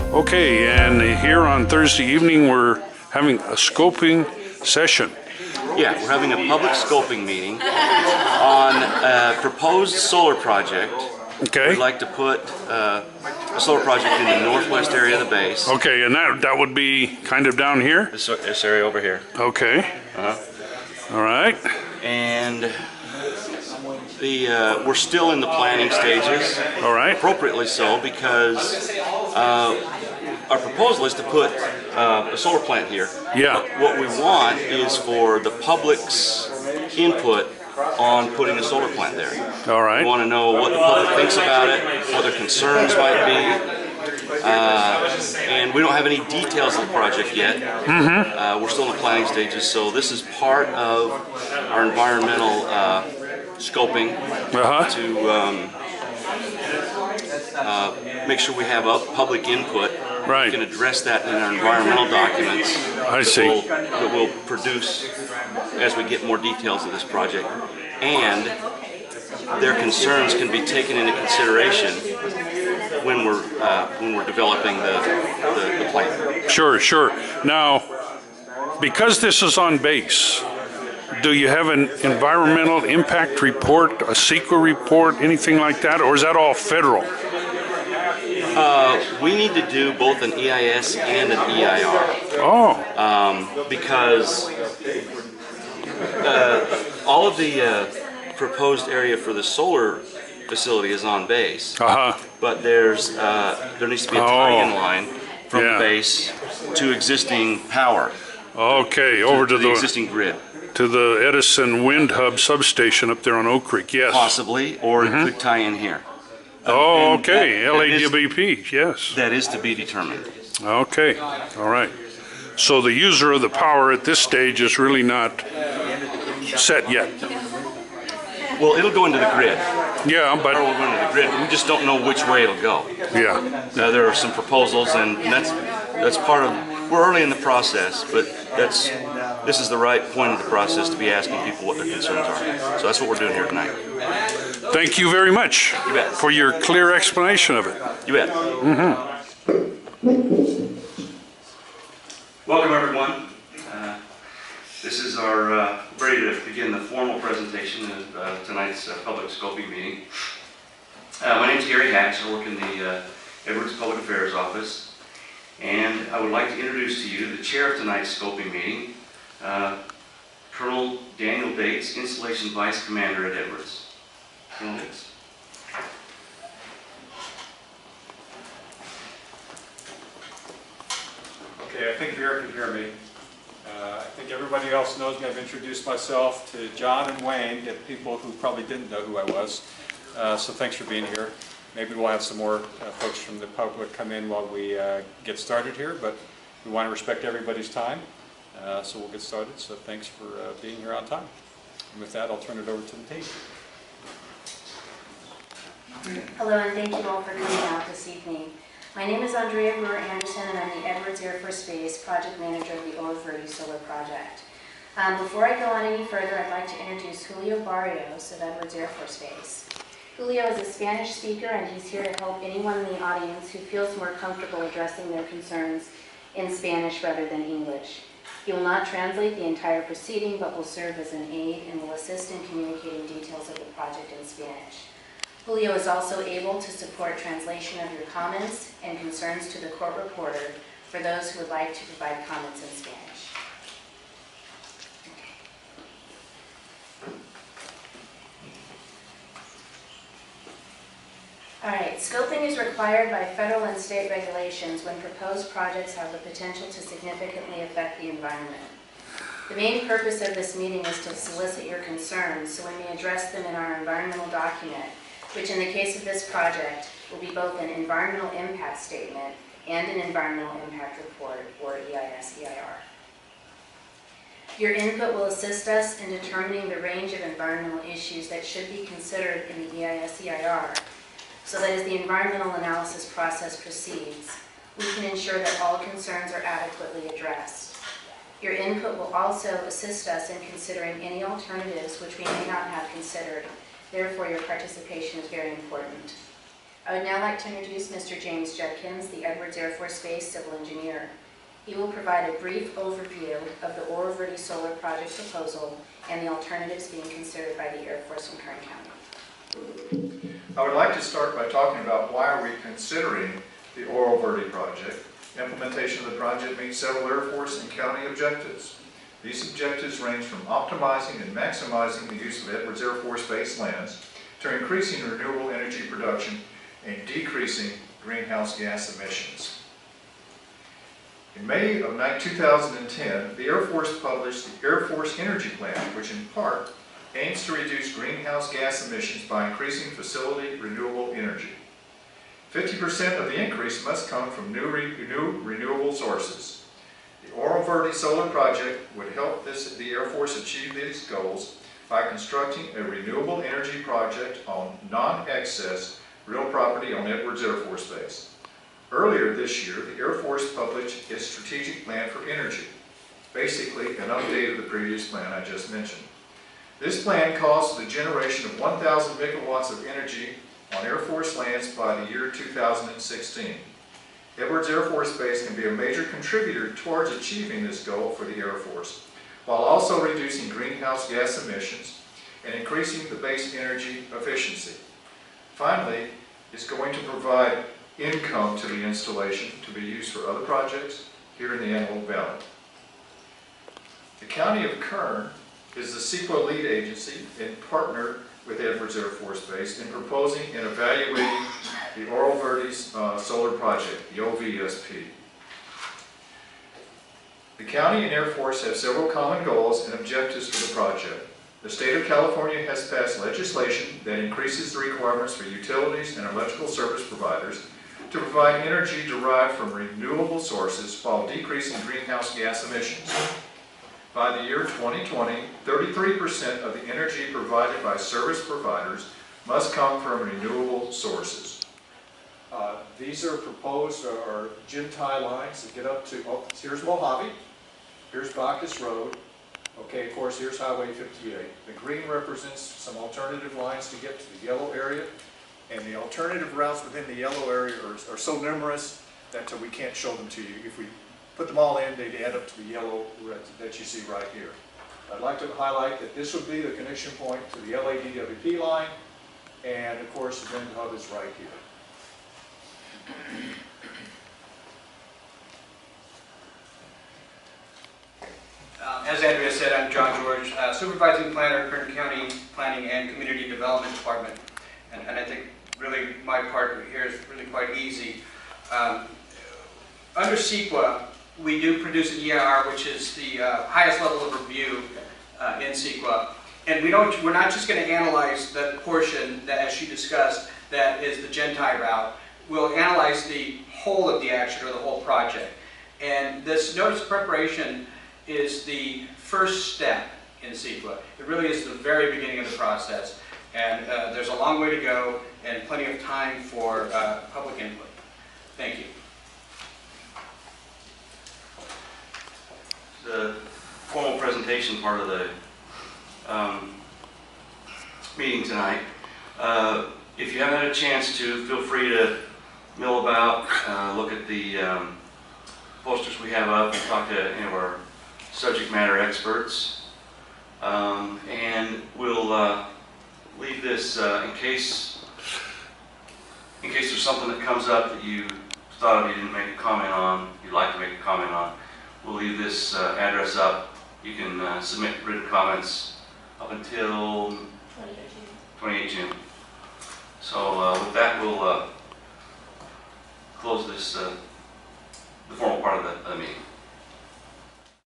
Okay, and here on Thursday evening we're having a scoping session. Yeah, we're having a public scoping meeting on a proposed solar project. Okay. We'd like to put a solar project in the northwest area of the base. Okay, and that would be kind of down here? This area over here. Okay. All right. And we're still in the planning stages. All right. Appropriately so, because our proposal is to put a solar plant here. Yeah. What we want is for the public's input on putting a solar plant there. All right. We want to know what the public thinks about it, what their concerns might be, and we don't have any details of the project yet. We're still in the planning stages, so this is part of our environmental scoping to make sure we have public input. Right. We can address that in our environmental documents. I see. That we'll produce as we get more details of this project, and their concerns can be taken into consideration when we're developing the plan. Sure, sure. Now, because this is on base, do you have an environmental impact report, a CEQA report, anything like that, or is that all federal? We need to do both an EIS and an EIR. Oh. Because all of the proposed area for the solar facility is on base, but there needs to be a tie-in line from the base to existing power. Okay, over to the existing grid. To the Edison Wind Hub substation up there on Oak Creek, yes. Possibly, or it could tie in here. Oh, okay, LADWP, yes. That is to be determined. Okay, all right. So the user of the power at this stage is really not set yet. Well, it'll go into the grid. Yeah, but Power will go into the grid. We just don't know which way it'll go. Yeah. There are some proposals, and that's part of. We're early in the process, but this is the right point of the process to be asking people what their concerns are. So that's what we're doing here tonight. Thank you very much for your clear explanation of it. You bet. Welcome, everyone. This is our ready to begin the formal presentation of tonight's public scoping meeting. My name is Gary Hatch. I work in the Edwards Public Affairs Office. And I would like to introduce to you the chair of tonight's scoping meeting, Colonel Daniel Daetz, Installation Vice Commander at Edwards. Colonel Daetz. Okay, I think Vera can hear me. I think everybody else knows me. I've introduced myself to John and Wayne, get people who probably didn't know who I was. So thanks for being here. Maybe we'll have some more folks from the public come in while we get started here, but we want to respect everybody's time, so we'll get started. So thanks for being here on time. And with that, I'll turn it over to the team. Hello, and thank you all for coming out this evening. My name is Andrea Anderson, and I'm the Edwards Air Force Base Project Manager of the Over Solar Project. Before I go on any further, I'd like to introduce Julio Barrios of Edwards Air Force Base. Julio is a Spanish speaker, and he's here to help anyone in the audience who feels more comfortable addressing their concerns in Spanish rather than English. He will not translate the entire proceeding, but will serve as an aid and will assist in communicating details of the project in Spanish. Julio is also able to support translation of your comments and concerns to the court reporter for those who would like to provide comments in Spanish. All right, scoping is required by federal and state regulations when proposed projects have the potential to significantly affect the environment. The main purpose of this meeting is to solicit your concerns so we may address them in our environmental document, which in the case of this project will be both an environmental impact statement and an environmental impact report, or EIS/EIR. Your input will assist us in determining the range of environmental issues that should be considered in the EIS/EIR, so that as the environmental analysis process proceeds, we can ensure that all concerns are adequately addressed. Your input will also assist us in considering any alternatives which we may not have considered. Therefore, your participation is very important. I would now like to introduce Mr. James Jenkins, the Edwards Air Force Base Civil Engineer. He will provide a brief overview of the Oro Verde Solar Project proposal and the alternatives being considered by the Air Force in Kern County. I would like to start by talking about why are we considering the Oro Verde project. Implementation of the project meets several Air Force and county objectives. These objectives range from optimizing and maximizing the use of Edwards Air Force Base lands to increasing renewable energy production and decreasing greenhouse gas emissions. In May of 2010, the Air Force published the Air Force Energy Plan, which in part aims to reduce greenhouse gas emissions by increasing facility renewable energy. 50% of the increase must come from new renewable sources. The Oro Verde Solar Project would help the Air Force achieve these goals by constructing a renewable energy project on non-excess real property on Edwards Air Force Base. Earlier this year, the Air Force published its strategic plan for energy, basically an update of the previous plan I just mentioned. This plan calls for the generation of 1,000 megawatts of energy on Air Force lands by the year 2016. Edwards Air Force Base can be a major contributor towards achieving this goal for the Air Force, while also reducing greenhouse gas emissions and increasing the base energy efficiency. Finally, it's going to provide income to the installation to be used for other projects here in the Antelope Valley. The County of Kern is the CEQA lead agency and partner with Edwards Air Force Base in proposing and evaluating the Oro Verde Solar Project, the OVSP. The County and Air Force have several common goals and objectives for the project. The state of California has passed legislation that increases the requirements for utilities and electrical service providers to provide energy derived from renewable sources while decreasing greenhouse gas emissions. By the year 2020, 33% of the energy provided by service providers must come from renewable sources. These are proposed are gin tie lines that get up to, here's Mojave, here's Bacchus Road, okay, of course, here's Highway 58. The green represents some alternative lines to get to the yellow area, and the alternative routes within the yellow area are so numerous that we can't show them to you. If we put them all in, they'd add up to the yellow that you see right here. I'd like to highlight that this would be the connection point to the LADWP line, and of course the wind hub is right here. As Andrea said, I'm John George, Supervising Planner, Kern County Planning and Community Development Department. And I think really my part here is really quite easy. Under CEQA, we do produce an EIR, which is the highest level of review in CEQA. And we're not just going to analyze the portion that, as she discussed, that is the Gentai route. We'll analyze the whole of the action or the whole project. And this notice of preparation is the first step in CEQA. It really is the very beginning of the process. And there's a long way to go and plenty of time for public input. Thank you. The formal presentation part of the meeting tonight. If you haven't had a chance to, feel free to mill about, look at the posters we have up, and talk to any of our subject matter experts. And we'll leave this in case there's something that comes up that you thought of, you didn't make a comment on, you'd like to make a comment on. We'll leave this address up. You can submit written comments up until 28 June. So with that, we'll close this the formal part of the meeting.